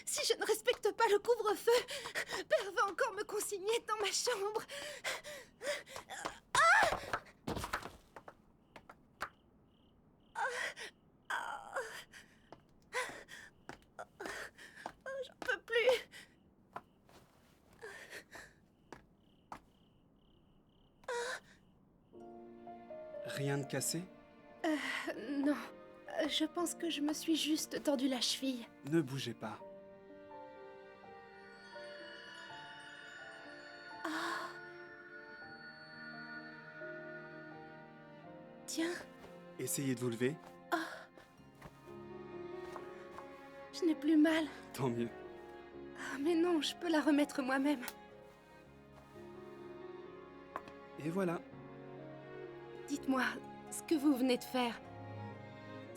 Si je ne respecte pas le couvre-feu, Père va encore me consigner dans ma chambre. J'en peux plus. Rien de cassé? Non, je pense que je me suis juste tordu la cheville. Ne bougez pas. Tiens, Essayez de vous lever. je n'ai plus mal. Tant mieux. Ah, mais non, je peux la remettre moi-même. Et voilà. Dites-moi, ce que vous venez de faire,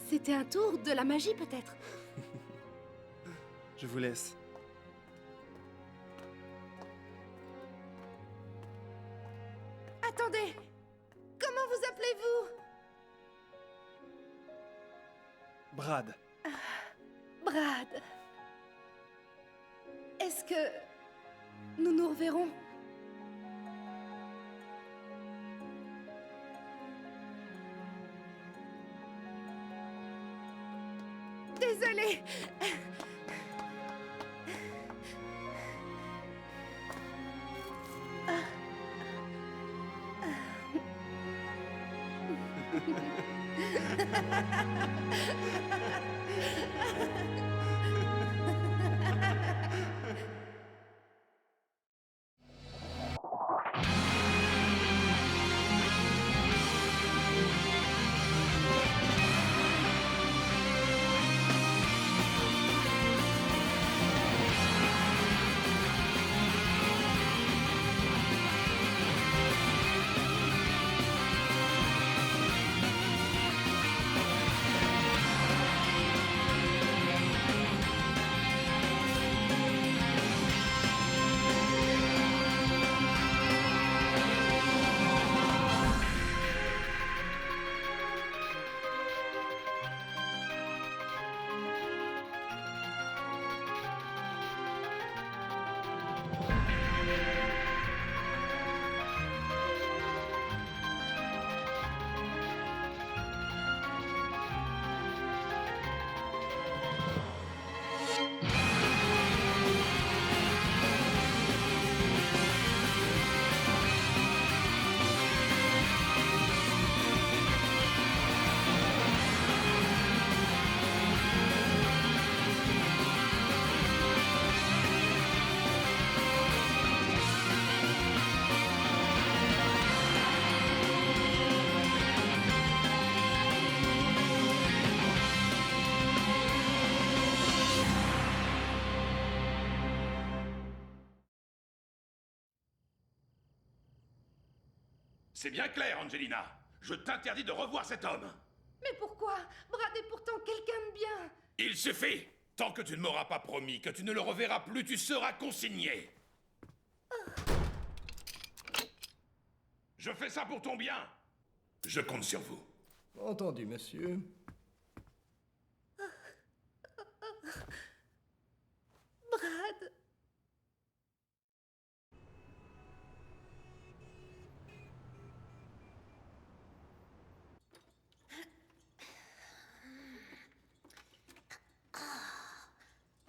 c'était un tour de la magie peut-être? Je vous laisse. Attendez! Comment vous appelez-vous? Brad. Brad. Est-ce que nous nous reverrons? Désolée. C'est bien clair, Angelina. Je t'interdis de revoir cet homme. Mais pourquoi? Brad est pourtant quelqu'un de bien. Il suffit. Tant que tu ne m'auras pas promis que tu ne le reverras plus, tu seras consigné. Je fais ça pour ton bien. Je compte sur vous. Entendu, monsieur. Brad.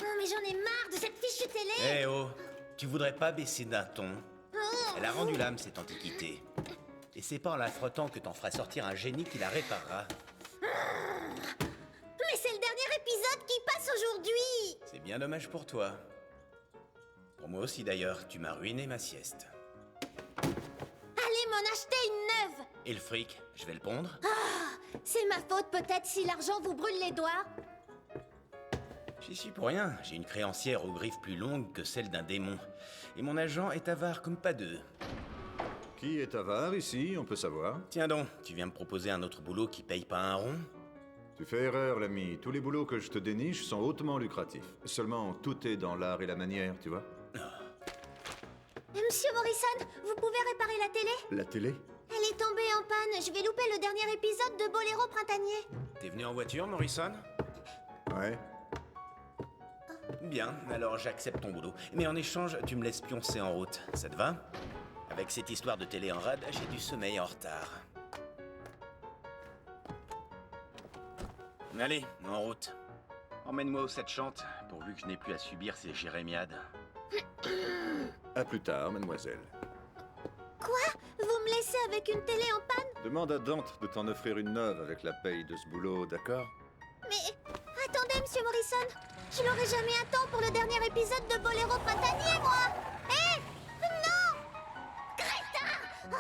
Oh, mais j'en ai marre de cette fichue télé. Eh oh, tu voudrais pas baisser d'un ton? Elle a rendu l'âme, cette antiquité. Et c'est pas en la frottant que t'en feras sortir un génie qui la réparera. Mais c'est le dernier épisode qui passe aujourd'hui. C'est bien dommage pour toi. Pour moi aussi d'ailleurs, tu m'as ruiné ma sieste. Allez m'en acheter une neuve. Et le fric, je vais le pondre? C'est ma faute peut-être si l'argent vous brûle les doigts. J'y suis pour rien, j'ai une créancière aux griffes plus longues que celle d'un démon. Et mon agent est avare comme pas deux. Qui est avare ici, on peut savoir? Tiens donc, tu viens me proposer un autre boulot qui paye pas un rond? Tu fais erreur, l'ami. Tous les boulots que je te déniche sont hautement lucratifs. Seulement, tout est dans l'art et la manière, tu vois? Monsieur Morrison, vous pouvez réparer la télé? La télé? Elle est tombée en panne. Je vais louper le dernier épisode de Boléro printanier. T'es venu en voiture, Morrison? Ouais. Bien, alors j'accepte ton boulot. Mais en échange, tu me laisses pioncer en route. Ça te va? Avec cette histoire de télé en rade, j'ai du sommeil en retard. Allez, en route. Emmène-moi au 7 chantes, pourvu que je n'ai plus à subir ces jérémiades. À plus tard, mademoiselle. Vous me laissez avec une télé en panne? Demande à Dante de t'en offrir une neuve avec la paye de ce boulot, d'accord? Mais attendez, Monsieur Morrison. Je n'aurai jamais un temps pour le dernier épisode de Boléro Printanier, moi. Hé! Non! Crétin! Ah!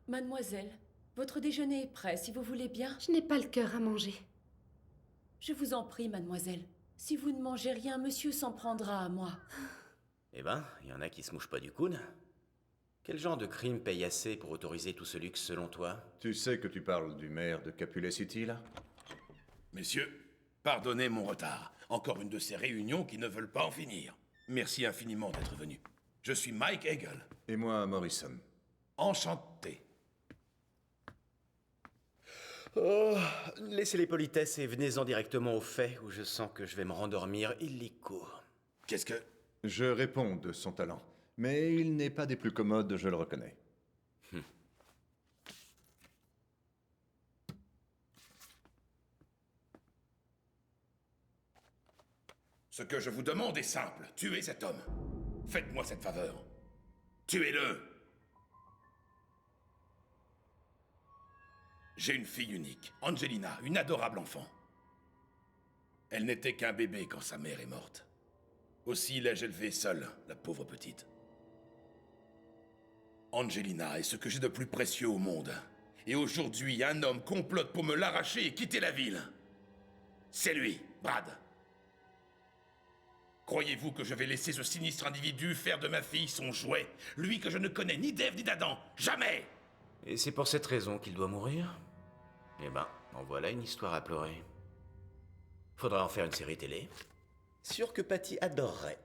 Mademoiselle, votre déjeuner est prêt, si vous voulez bien. Je n'ai pas le cœur à manger. Je vous en prie, mademoiselle. Si vous ne mangez rien, monsieur s'en prendra à moi. Eh ben, il y en a qui se mouchent pas du coude. Quel genre de crime paye assez pour autoriser tout ce luxe selon toi? Tu sais que tu parles du maire de Capulet City, là? Messieurs, pardonnez mon retard. Encore une de ces réunions qui ne veulent pas en finir. Merci infiniment d'être venus. Je suis Mike Hegel. Et moi, Morrison. Enchanté. Oh, laissez les politesses et venez-en directement au fait, où je sens que je vais me rendormir illico. Qu'est-ce que... Je réponds de son talent. Mais il n'est pas des plus commodes, je le reconnais. Ce que je vous demande est simple. Tuez cet homme. Faites-moi cette faveur. Tuez-le. J'ai une fille unique, Angelina, une adorable enfant. Elle n'était qu'un bébé quand sa mère est morte. Aussi l'ai-je élevée seule, la pauvre petite. Angelina est ce que j'ai de plus précieux au monde. Et aujourd'hui, un homme complote pour me l'arracher et quitter la ville. C'est lui, Brad. Croyez-vous que je vais laisser ce sinistre individu faire de ma fille son jouet? Lui que je ne connais ni d'Ève ni d'Adam. Jamais! Et c'est pour cette raison qu'il doit mourir? Eh ben, en voilà une histoire à pleurer. Faudra en faire une série télé. Sûr que Patty adorerait.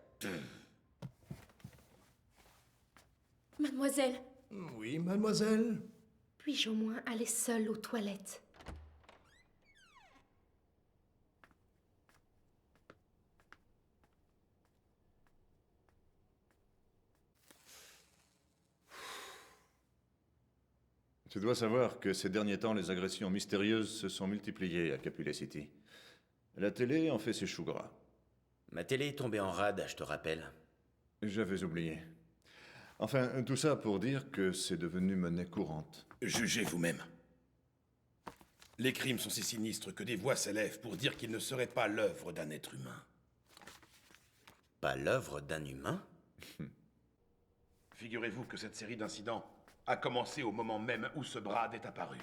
Mademoiselle, Oui, mademoiselle. Puis-je au moins aller seule aux toilettes? Tu dois savoir que ces derniers temps, les agressions mystérieuses se sont multipliées à Capulet City. La télé en fait ses choux gras. Ma télé est tombée en rade, je te rappelle. J'avais oublié. Enfin, tout ça pour dire que c'est devenu monnaie courante. Jugez vous-même. Les crimes sont si sinistres que des voix s'élèvent pour dire qu'ils ne seraient pas l'œuvre d'un être humain. Pas l'œuvre d'un humain? Figurez-vous que cette série d'incidents a commencé au moment même où ce Brad est apparu.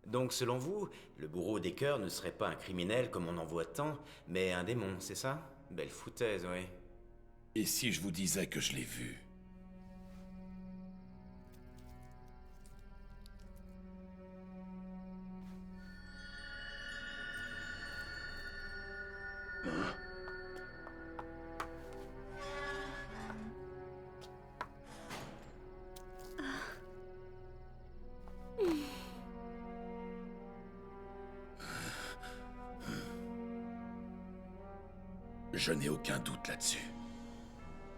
Donc, selon vous, le bourreau des cœurs ne serait pas un criminel comme on en voit tant, mais un démon, c'est ça? Belle foutaise, oui. Et si je vous disais que je l'ai vu? Je n'ai aucun doute là-dessus.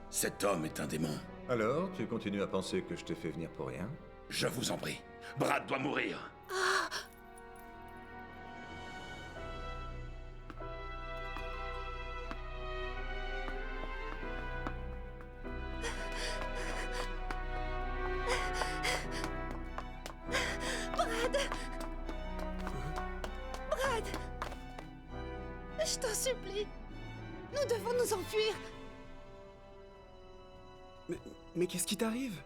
Cet homme est un démon. Alors, tu continues à penser que je t'ai fait venir pour rien? Je vous en prie. Brad doit mourir. Brad! Je t'en supplie. Nous devons nous enfuir. Mais qu'est-ce qui t'arrive?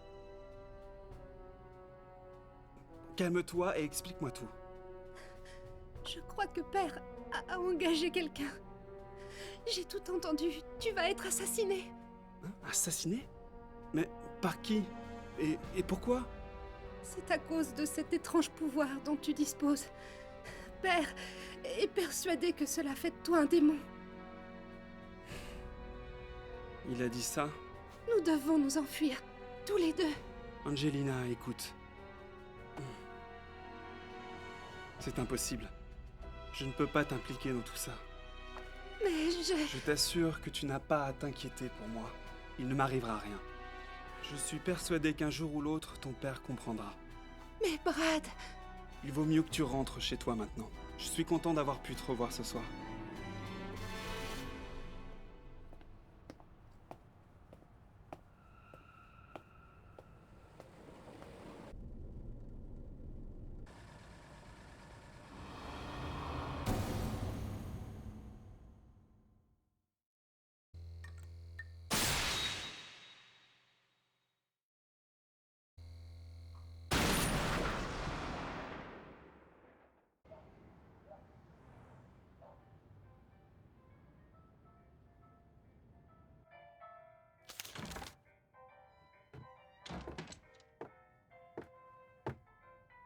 Calme-toi et explique-moi tout. Je crois que Père a engagé quelqu'un. J'ai tout entendu. Tu vas être assassiné. Hein? Assassiné? Mais par qui? Et pourquoi? C'est à cause de cet étrange pouvoir dont tu disposes. Père est persuadé que cela fait de toi un démon. Il a dit ça? Nous devons nous enfuir, tous les deux. Angelina, écoute. C'est impossible. Je ne peux pas t'impliquer dans tout ça. Mais Je t'assure que tu n'as pas à t'inquiéter pour moi. Il ne m'arrivera rien. Je suis persuadé qu'un jour ou l'autre, ton père comprendra. Mais Brad... Il vaut mieux que tu rentres chez toi maintenant. Je suis content d'avoir pu te revoir ce soir.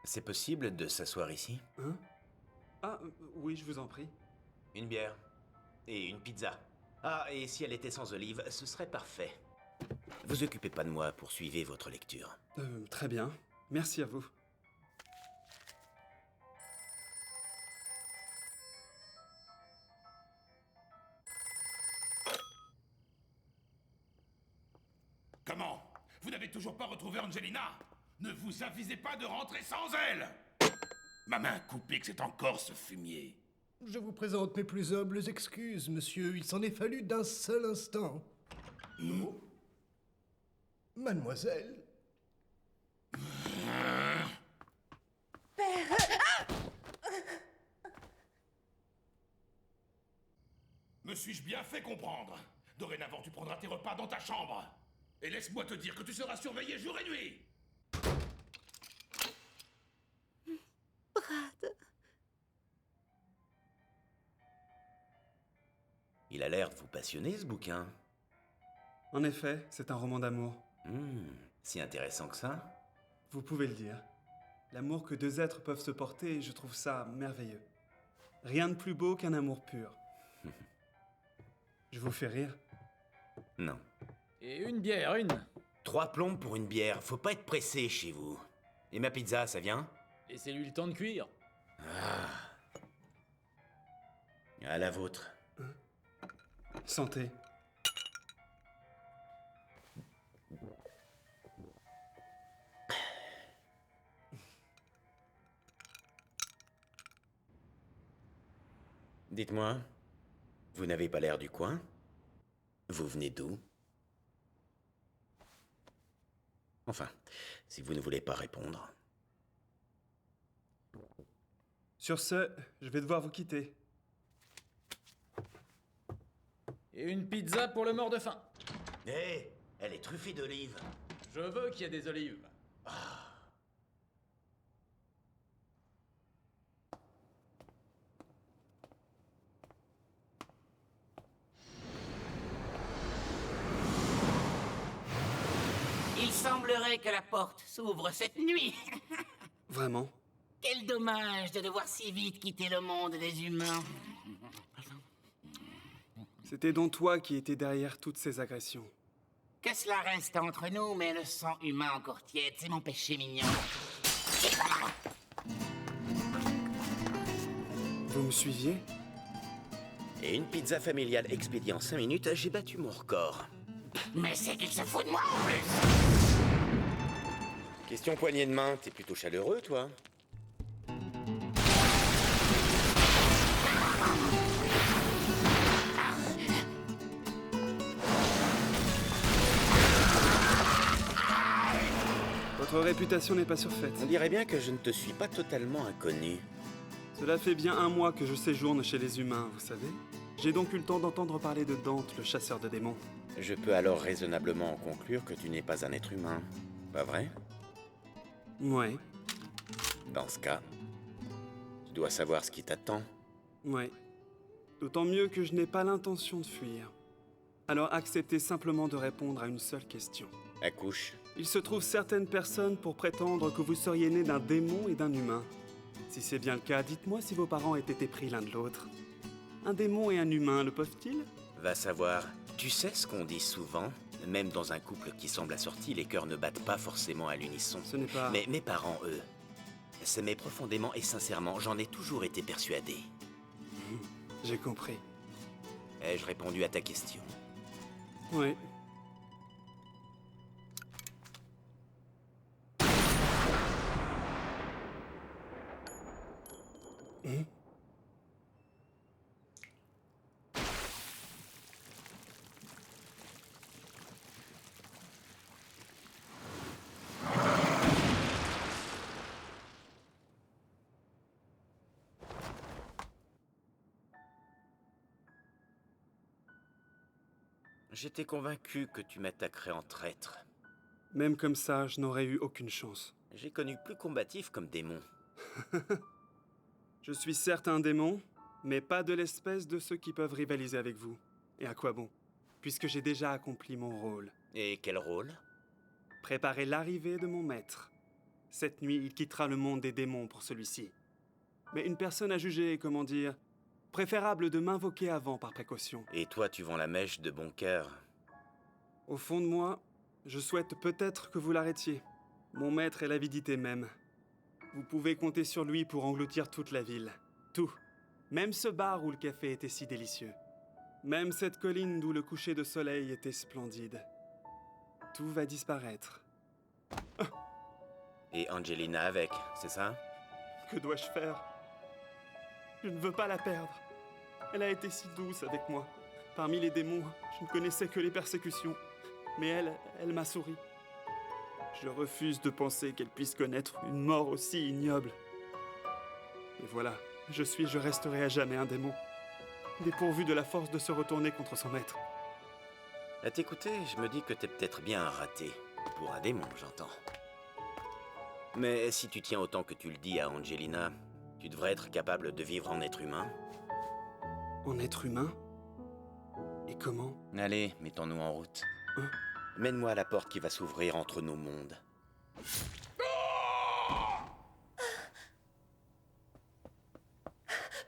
C'est possible de s'asseoir ici? Hein? Ah, oui, je vous en prie. Une bière. Et une pizza. Ah, et si elle était sans olive, ce serait parfait. Vous occupez pas de moi, poursuivez votre lecture. Très bien. Merci à vous. Comment? Vous n'avez toujours pas retrouvé Angelina? Ne vous avisez pas de rentrer sans elle! Ma main coupée que c'est encore ce fumier. Je vous présente mes plus humbles excuses, monsieur. Il s'en est fallu d'un seul instant. Oh. Mademoiselle. Me suis-je bien fait comprendre? Dorénavant, tu prendras tes repas dans ta chambre. Et laisse-moi te dire que tu seras surveillé jour et nuit. Brad... Il a l'air de vous passionner, ce bouquin. En effet, c'est un roman d'amour. Si intéressant que ça. Vous pouvez le dire. L'amour que deux êtres peuvent se porter, je trouve ça merveilleux. Rien de plus beau qu'un amour pur. Je vous fais rire? Non. Et une bière, une. 3 plombes pour une bière, faut pas être pressé chez vous. Et ma pizza, ça vient? Laissez-lui le temps de cuire. À la vôtre. Santé. Dites-moi, vous n'avez pas l'air du coin? Vous venez d'où? Enfin, si vous ne voulez pas répondre. Sur ce, je vais devoir vous quitter. Et une pizza pour le mort de faim. Hé, elle est truffée d'olives. Je veux qu'il y ait des olives. Il semblerait que la porte s'ouvre cette nuit. Vraiment? Quel dommage de devoir si vite quitter le monde des humains. C'était donc toi qui étais derrière toutes ces agressions. Que cela reste entre nous, mais le sang humain encore tiède, c'est mon péché mignon. Vous me suiviez? Et une pizza familiale expédiée en 5 minutes, j'ai battu mon record. Mais c'est qu'il se fout de moi en plus. Question poignée de main, t'es plutôt chaleureux, toi? Votre réputation n'est pas surfaite. On dirait bien que je ne te suis pas totalement inconnu. Cela fait bien 1 mois que je séjourne chez les humains, vous savez. J'ai donc eu le temps d'entendre parler de Dante, le chasseur de démons. Je peux alors raisonnablement en conclure que tu n'es pas un être humain, pas vrai? Ouais, Dans ce cas, tu dois savoir ce qui t'attend. ouais. D'autant mieux que je n'ai pas l'intention de fuir. Alors acceptez simplement de répondre à une seule question. Accouche, Il se trouve certaines personnes pour prétendre que vous seriez né d'un démon et d'un humain. Si c'est bien le cas, dites-moi si vos parents étaient épris l'un de l'autre. Un démon et un humain, le peuvent-ils? Va savoir. Tu sais ce qu'on dit souvent? Même dans un couple qui semble assorti, les cœurs ne battent pas forcément à l'unisson. Ce n'est pas... Mais mes parents, eux, s'aimaient profondément et sincèrement. J'en ai toujours été persuadé. J'ai compris. Ai-je répondu à ta question? Oui. J'étais convaincu que tu m'attaquerais en traître. Même comme ça, je n'aurais eu aucune chance. J'ai connu plus combatif comme démon. Je suis certes un démon, mais pas de l'espèce de ceux qui peuvent rivaliser avec vous. Et à quoi bon? Puisque j'ai déjà accompli mon rôle. Et quel rôle? Préparer l'arrivée de mon maître. Cette nuit, il quittera le monde des démons pour celui-ci. Mais une personne a jugé, comment dire, préférable de m'invoquer avant par précaution. Et toi, tu vends la mèche de bon cœur. Au fond de moi, je souhaite peut-être que vous l'arrêtiez. Mon maître est l'avidité même. Vous pouvez compter sur lui pour engloutir toute la ville. Tout. Même ce bar où le café était si délicieux. Même cette colline d'où le coucher de soleil était splendide. Tout va disparaître. Et Angelina avec, c'est ça? Que dois-je faire? Je ne veux pas la perdre. Elle a été si douce avec moi. Parmi les démons, je ne connaissais que les persécutions. Mais elle m'a souri. Je refuse de penser qu'elle puisse connaître une mort aussi ignoble. Et voilà, je resterai à jamais un démon. Dépourvu de la force de se retourner contre son maître. À t'écouter, je me dis que t'es peut-être bien un raté. Pour un démon, j'entends. Mais si tu tiens autant que tu le dis à Angelina, tu devrais être capable de vivre en être humain. En être humain? Et comment? Allez, mettons-nous en route. Hein? Mène-moi à la porte qui va s'ouvrir entre nos mondes. Père!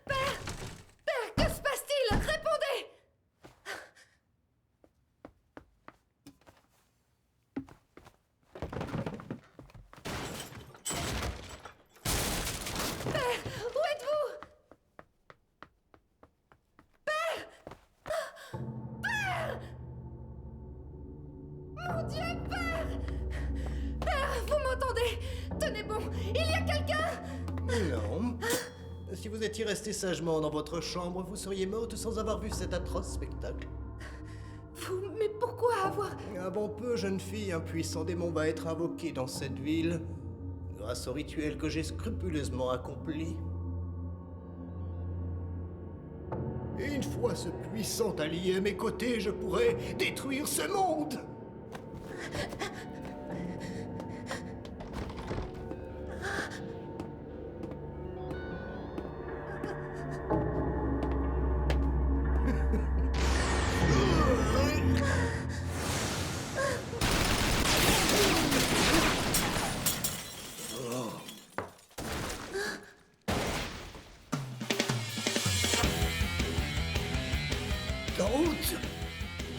Père, que se passe-t-il? Répondez! Père, où êtes-vous? Père! Père! Mon Dieu, Père! Père, vous m'entendez? Tenez bon, il y a quelqu'un? Non. Si vous étiez resté sagement dans votre chambre, vous seriez morte sans avoir vu cet atroce spectacle. Mais pourquoi avoir... Avant peu, jeune fille, un puissant démon va être invoqué dans cette ville, grâce au rituel que j'ai scrupuleusement accompli. Et une fois ce puissant allié à mes côtés, je pourrai détruire ce monde!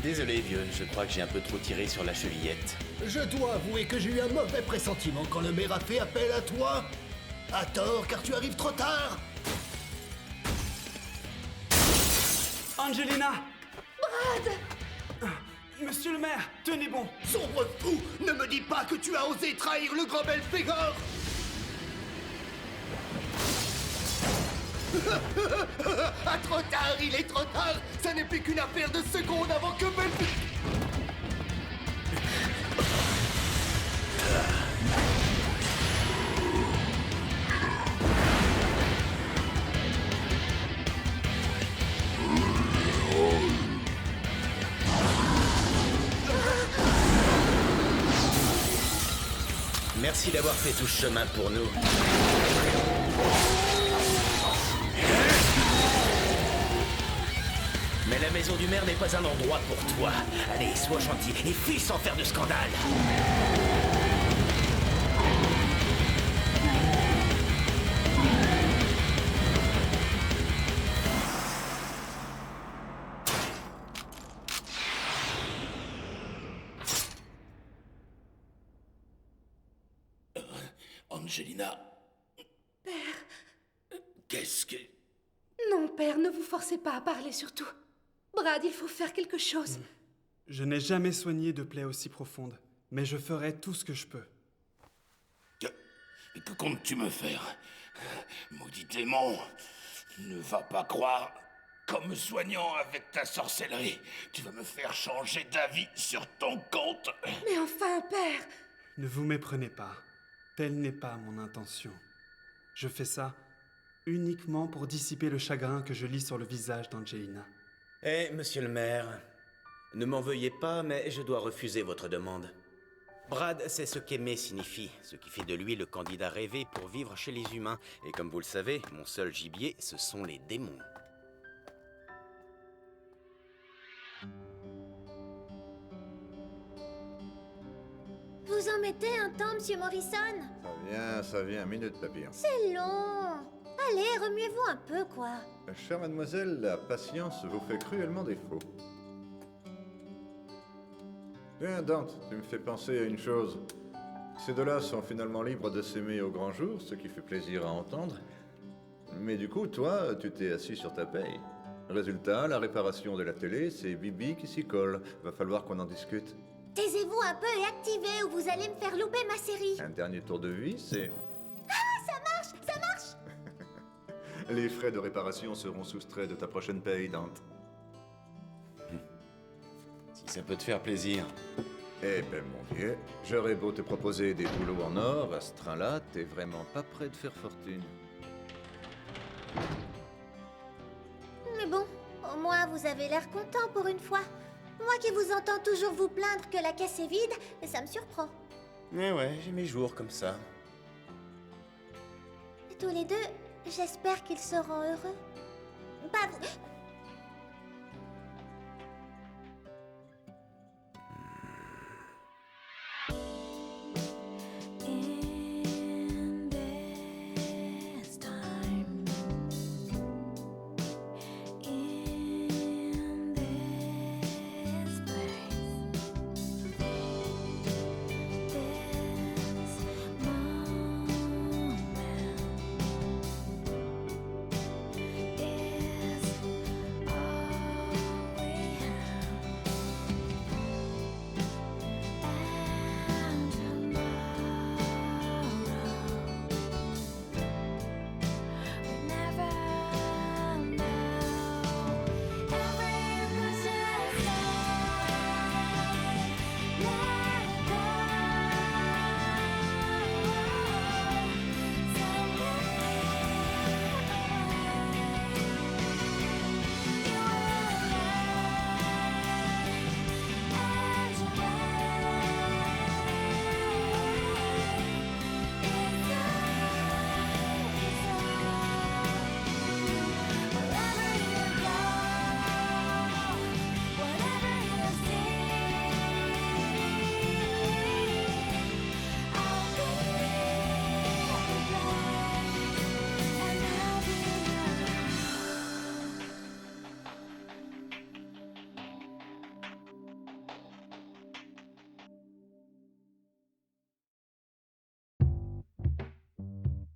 Désolé, vieux, je crois que j'ai un peu trop tiré sur la chevillette. Je dois avouer que j'ai eu un mauvais pressentiment quand le maire a fait appel à toi. À tort, car tu arrives trop tard. Angelina! Brad! Monsieur le maire, tenez bon! Sombre fou, ne me dis pas que tu as osé trahir le grand Belphégor! Ah, trop tard, il est trop tard! Ça n'est plus qu'une affaire de secondes avant que Belphégor... Merci d'avoir fait tout ce chemin pour nous. Mais la maison du maire n'est pas un endroit pour toi. Allez, sois gentil et fuis sans faire de scandale. Angelina. Père... Qu'est-ce que... Non, père, ne vous forcez pas à parler surtout. Brad, il faut faire quelque chose. Je n'ai jamais soigné de plaie aussi profonde, mais je ferai tout ce que je peux. Que comptes-tu me faire? Maudit démon, ne va pas croire qu'en me soignant avec ta sorcellerie, tu vas me faire changer d'avis sur ton compte. Mais enfin, père... Ne vous méprenez pas. Telle n'est pas mon intention. Je fais ça uniquement pour dissiper le chagrin que je lis sur le visage d'Angelina. Monsieur le maire, ne m'en veuillez pas, mais je dois refuser votre demande. Brad sait ce qu'aimer signifie, ce qui fait de lui le candidat rêvé pour vivre chez les humains. Et comme vous le savez, mon seul gibier, ce sont les démons. Vous en mettez un temps, Monsieur Morrison? Ça vient, minute, papillon. C'est long. Allez, remuez-vous un peu, quoi. Chère mademoiselle, la patience vous fait cruellement défaut. Tiens, Dante, tu me fais penser à une chose. Ces deux-là sont finalement libres de s'aimer au grand jour, ce qui fait plaisir à entendre. Mais du coup, toi, tu t'es assis sur ta paye. Résultat, la réparation de la télé, c'est Bibi qui s'y colle. Va falloir qu'on en discute. Taisez-vous un peu et activez ou vous allez me faire louper ma série. Un dernier tour de vie, c'est... Ah, ça marche, ça marche. Les frais de réparation seront soustraits de ta prochaine paye, Dante. Si ça peut te faire plaisir. Eh ben, mon Dieu, j'aurais beau te proposer des boulots en or, à ce train-là, t'es vraiment pas prêt de faire fortune. Mais bon, au moins vous avez l'air content pour une fois. Moi qui vous entends toujours vous plaindre que la caisse est vide, ça me surprend. Mais ouais, j'ai mes jours comme ça. Et tous les deux, j'espère qu'ils seront heureux. Pas vous...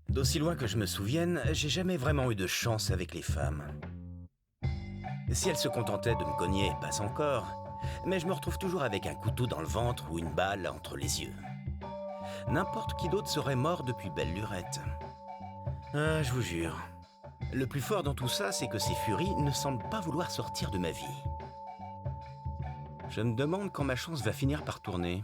D'aussi loin que je me souvienne, j'ai jamais vraiment eu de chance avec les femmes. Si elles se contentaient de me cogner, passe encore, mais je me retrouve toujours avec un couteau dans le ventre ou une balle entre les yeux. N'importe qui d'autre serait mort depuis belle lurette. Ah, je vous jure. Le plus fort dans tout ça, c'est que ces furies ne semblent pas vouloir sortir de ma vie. Je me demande quand ma chance va finir par tourner.